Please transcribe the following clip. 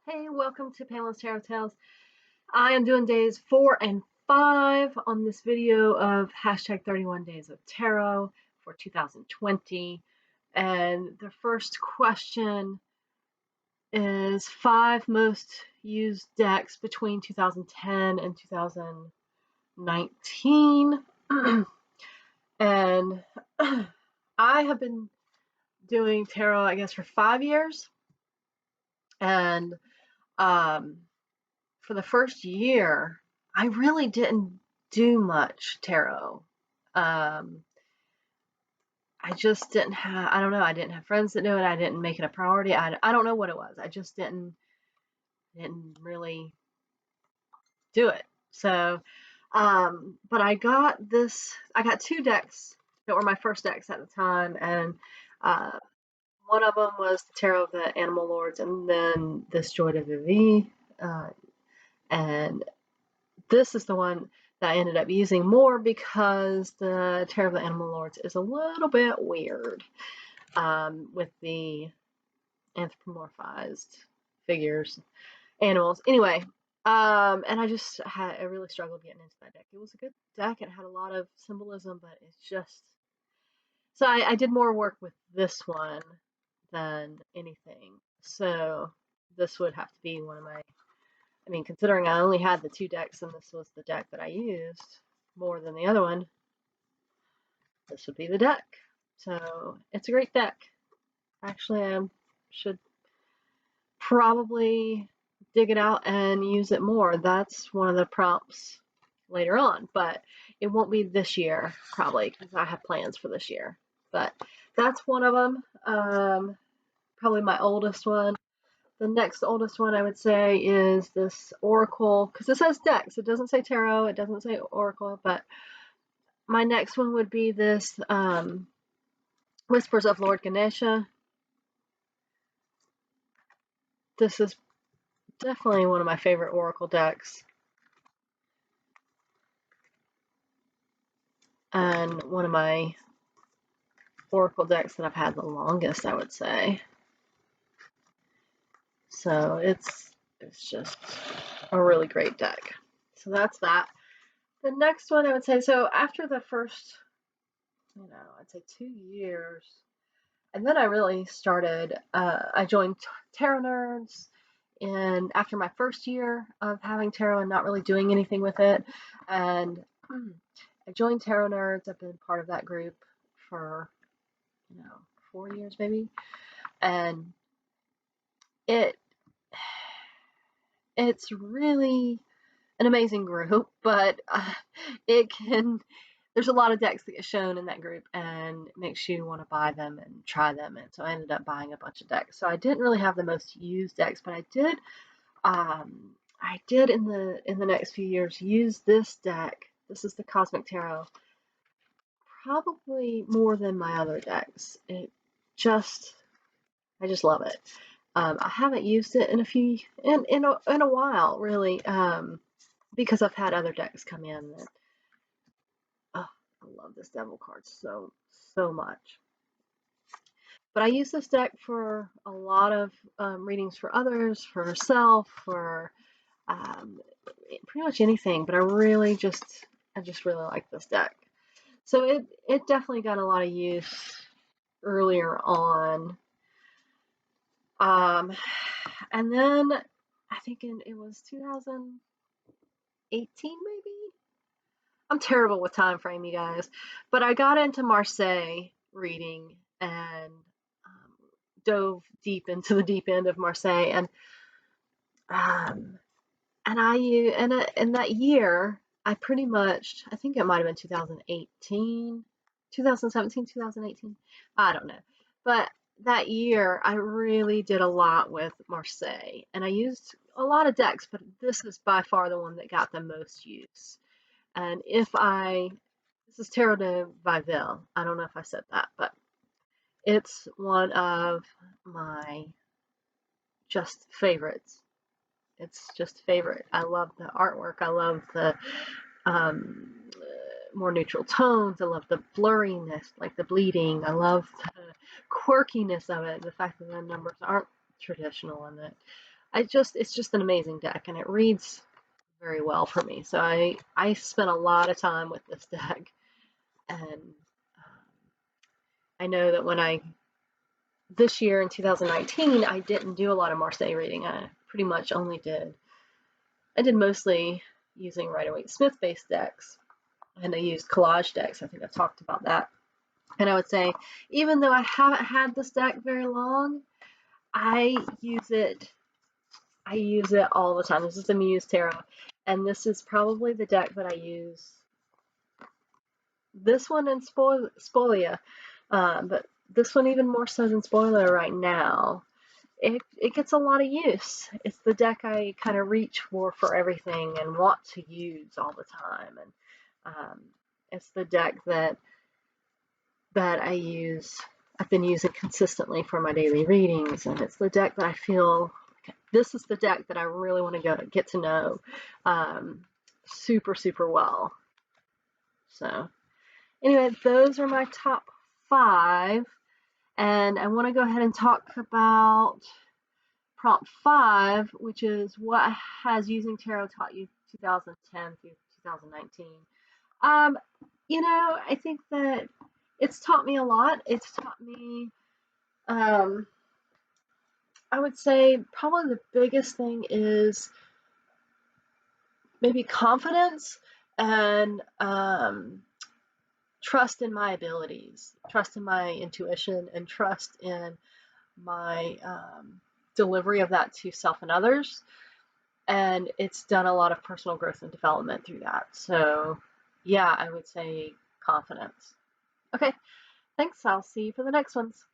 Hey, welcome to Pamela's Tarot Tales. I am doing days 4 and 5 on this video of hashtag 31 Days of Tarot for 2020. And the first question is 5 most used decks between 2010 and 2019. And I have been doing tarot, I guess, for 5 years. And for the first year, I really didn't do much tarot. I just didn't have, I don't know, I didn't have friends that knew it. I didn't make it a priority. I don't know what it was. I just didn't really do it. So, but I got 2 decks that were my first decks at the time. And one of them was the Tarot of the Animal Lords, and then this Joie de Vivre. And this is the one that I ended up using more because the Tarot of the Animal Lords is a little bit weird with the anthropomorphized figures, animals. Anyway, and I really struggled getting into that deck. It was a good deck. It had a lot of symbolism, but it's just, so I did more work with this one than anything. So this would have to be one of my, I mean, considering I only had the 2 decks and this was the deck that I used more than the other one, this would be the deck. So it's a great deck. Actually, I should probably dig it out and use it more. That's one of the prompts later on, but it won't be this year probably because I have plans for this year. But that's one of them. Probably my oldest one. The next oldest one I would say is this Oracle, because it says decks. It doesn't say tarot. It doesn't say Oracle. But my next one would be this Whispers of Lord Ganesha. This is definitely one of my favorite Oracle decks. And one of my Oracle decks that I've had the longest, I would say. So it's just a really great deck. So that's that. The next one I would say, so after the first, I'd say 2 years, and then I really started, I joined Tarot Nerds, and after my first year of having tarot and not really doing anything with it, and I joined Tarot Nerds. I've been part of that group for, 4 years maybe, and it's really an amazing group, but there's a lot of decks that get shown in that group and it makes you want to buy them and try them. And so I ended up buying a bunch of decks. So I didn't really have the most used decks, but I did in the next few years use this deck. This is the Cosmic Tarot, probably more than my other decks. I just love it. I haven't used it in a while, really, because I've had other decks come in that, oh, I love this Devil card so much. But I use this deck for a lot of readings for others, for herself, for pretty much anything. But I just really like this deck. So it definitely got a lot of use earlier on. And then I think it was 2018 maybe. I'm terrible with time frame, you guys, but I got into Marseille reading and dove deep into the deep end of Marseille, and in that year I pretty much, I think it might have been 2018, 2017, 2018, I don't know, but that year I really did a lot with Marseille, and I used a lot of decks, but this is by far the one that got the most use. And this is Tarot de Vivielle. I don't know if I said that, but it's one of my just favorites. It's just favorite. I love the artwork. I love the more neutral tones. I love the blurriness, like the bleeding. I love the quirkiness of it. The fact that the numbers aren't traditional in it. it's just an amazing deck, and it reads very well for me. So I spent a lot of time with this deck, and I know that this year in 2019, I didn't do a lot of Marseille reading. I pretty much I did mostly using Rider-Waite-Smith based decks, and I used collage decks. I think I talked about that. And I would say, even though I haven't had this deck very long, I use it all the time. This is the Muse Tarot, and this is probably the deck that I use. This one and Spolia, but this one even more so than Spoiler right now. It gets a lot of use. It's the deck I kind of reach for everything and want to use all the time, and it's the deck that I use. I've been using consistently for my daily readings, and it's the deck that I feel this is the deck that I really want to get to know super well. So anyway, those are my top 5, and I want to go ahead and talk about prompt 5, which is what has using tarot taught you 2010 through 2019. I think that it's taught me a lot. It's taught me, I would say probably the biggest thing is maybe confidence and trust in my abilities, trust in my intuition, and trust in my delivery of that to self and others. And it's done a lot of personal growth and development through that. So yeah, I would say confidence. Okay, thanks. I'll see you for the next ones.